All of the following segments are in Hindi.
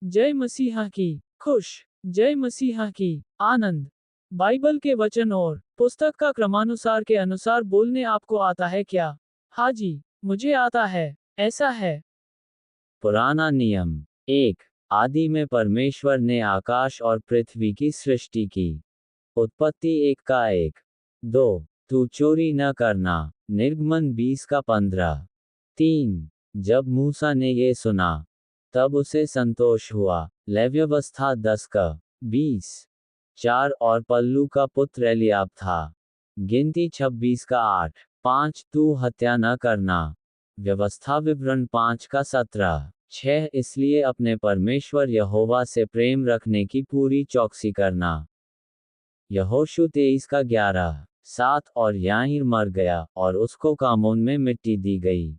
जय मसीहा की खुश, जय मसीहा की आनंद। बाइबल के वचन और पुस्तक का क्रमानुसार के अनुसार बोलने आपको आता है क्या? हाँ जी, मुझे आता है। ऐसा है। पुराना नियम 1। आदि में परमेश्वर ने आकाश और पृथ्वी की सृष्टि की। उत्पत्ति 1 का 1। 2। तू चोरी न करना। निर्गमन 20 का 15। 3। जब मूसा ने ये सुना, तब उसे संतोष हुआ। लेव्यवस्था 10 का 20। 4। और पल्लू का पुत्र एलियाब था। गिनती 26 का 8। 5। तू हत्या न करना। व्यवस्था विवरण 5 का 17। 6। इसलिए अपने परमेश्वर यहोवा से प्रेम रखने की पूरी चौकसी करना। यहोशू 23 का 11। 7। और याईर मर गया और उसको कामोन में मिट्टी दी गई।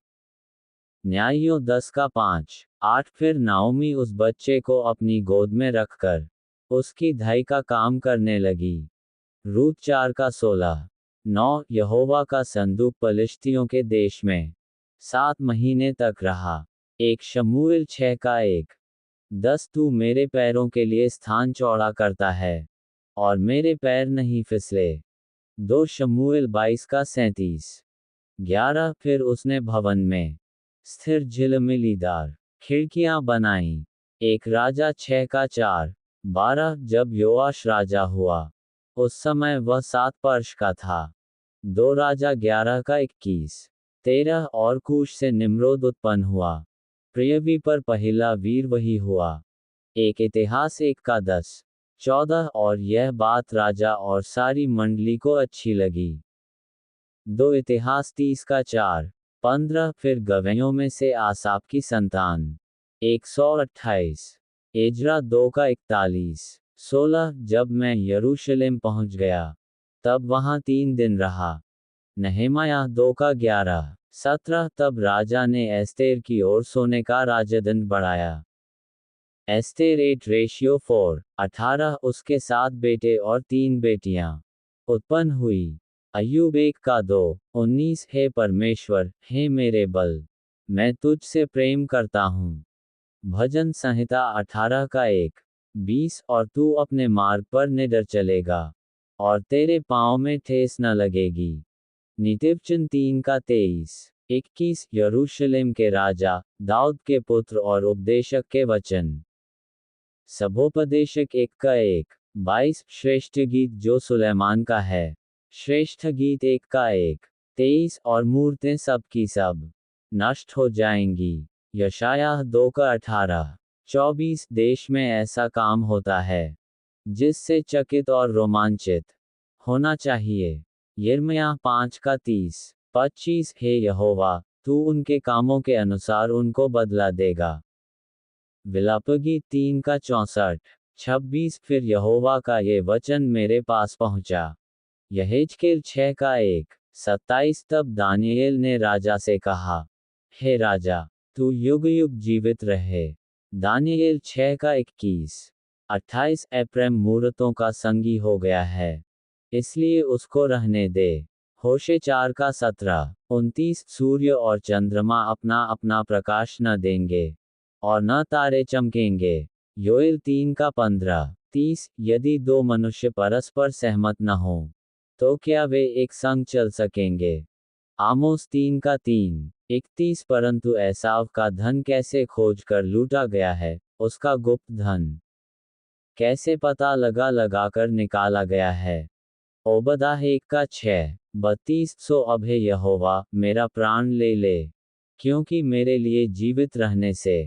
न्यायियों 10 का 5। 8। फिर नाओमी उस बच्चे को अपनी गोद में रखकर उसकी धाई का काम करने लगी। रूत 4 का 16। 9। यहोवा का संदूक पलिश्तियों के देश में 7 महीने तक रहा। 1 शमूएल 6 का 1। 10। तू मेरे पैरों के लिए स्थान चौड़ा करता है और मेरे पैर नहीं फिसले। 2 शमूएल 22 का 37। 11। फिर उसने भवन में स्थिर झिलमिलीदार खिड़कियां बनाईं। 1 राजा 6 का 4। 12। जब योआश राजा हुआ, उस समय वह 7 वर्ष का था। 2 राजा 11 का 21। 13। और कूश से निम्रोद उत्पन्न हुआ। पृथ्वी पर पहला वीर वही हुआ। 1 इतिहास 1 का 10। 14। और यह बात राजा और सारी मंडली को अच्छी लगी। 2 इतिहास 30 का 4। 15। फिर गवैयों में से आसाप की संतान 128। एजरा 2 का 41। 16। जब मैं यरूशलेम पहुंच गया, तब वहां 3 दिन रहा। नहेमायाह 2 का 11। 17। तब राजा ने एस्तेर की ओर सोने का राजदंड बढ़ाया। एस्तेर 8:4। 18। उसके 7 बेटे और 3 बेटियां उत्पन्न हुई। अय्यूब 1 का 2। 19। हे परमेश्वर, हे मेरे बल, मैं तुझसे प्रेम करता हूँ। भजन संहिता 18 का 1। 20। और तू अपने मार्ग पर निडर चलेगा और तेरे पाँव में ठेस न लगेगी। नीतिवचन 3 का 23। 21। यरूशलेम के राजा दाऊद के पुत्र और उपदेशक के वचन। सभोपदेशक 1 का 1। 22। श्रेष्ठ गीत जो सुलैमान का है। श्रेष्ठ गीत 1 का 1। 23। और मूर्तें सब की सब नष्ट हो जाएंगी। यशायाह 2 का 18। 24। देश में ऐसा काम होता है जिससे चकित और रोमांचित होना चाहिए। यिर्मयाह 5 का 30। 25। हे यहोवा, तू उनके कामों के अनुसार उनको बदला देगा। विलापगीत 3 का 64। 26। फिर यहोवा का ये वचन मेरे पास पहुंचा। यहेजकेल 6 का 1। 27। तब दानियेल ने राजा से कहा, हे राजा, तू युग युग जीवित रहे। दानियेल 6 का 21। 28। एप्रैम मूरतों का संगी हो गया है, इसलिए उसको रहने दे। होशे 4 का 17। 29। सूर्य और चंद्रमा अपना अपना प्रकाश न देंगे और न तारे चमकेंगे। योएल 3 का 15। 30। यदि 2 मनुष्य परस्पर सहमत न हो, तो क्या वे एक संग चल सकेंगे? आमोस 3 का 3। 31। परंतु एसाव का धन कैसे खोज कर लूटा गया है, उसका गुप्त धन कैसे पता लगाकर निकाला गया है। ओबदाह 1 का 6। 32। सो अब हे यहोवा, मेरा प्राण ले ले, क्योंकि मेरे लिए जीवित रहने से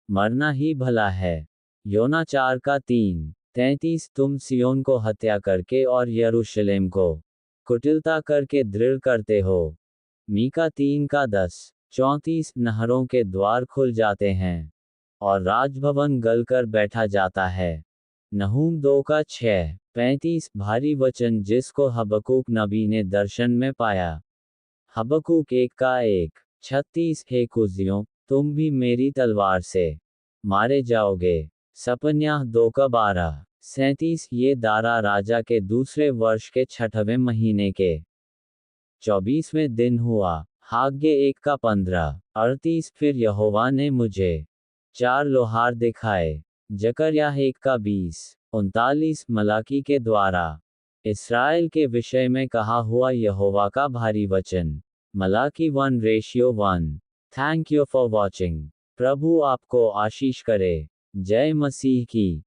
मरना ही भला है। योना 4 का 3। 33। तुम सियोन को हत्या करके और यरूशलेम को कुटिलता करके दृढ़ करते हो। मीका 3 का 10। 34। नहरों के द्वार खुल जाते हैं और राजभवन गलकर बैठा जाता है। नहूम 2 का 6। 35। भारी वचन जिसको हबक्कूक नबी ने दर्शन में पाया। हबक्कूक 1 का 1। 36। हे कुजियों, तुम भी मेरी तलवार से मारे जाओगे। सपन्याह 2 का 12। 37। ये दारा राजा के दूसरे वर्ष के 6वें महीने के 24वें दिन हुआ। हाग्गे 1 का 15। 38। फिर यहोवा ने मुझे 4 लोहार दिखाए, जकर्याह 1:20-39 मलाकी के द्वारा इसराइल के विषय में कहा हुआ यहोवा का भारी वचन। मलाकी 1:1। Thank you for watching. प्रभु आपको आशीष करे। जय मसीह की।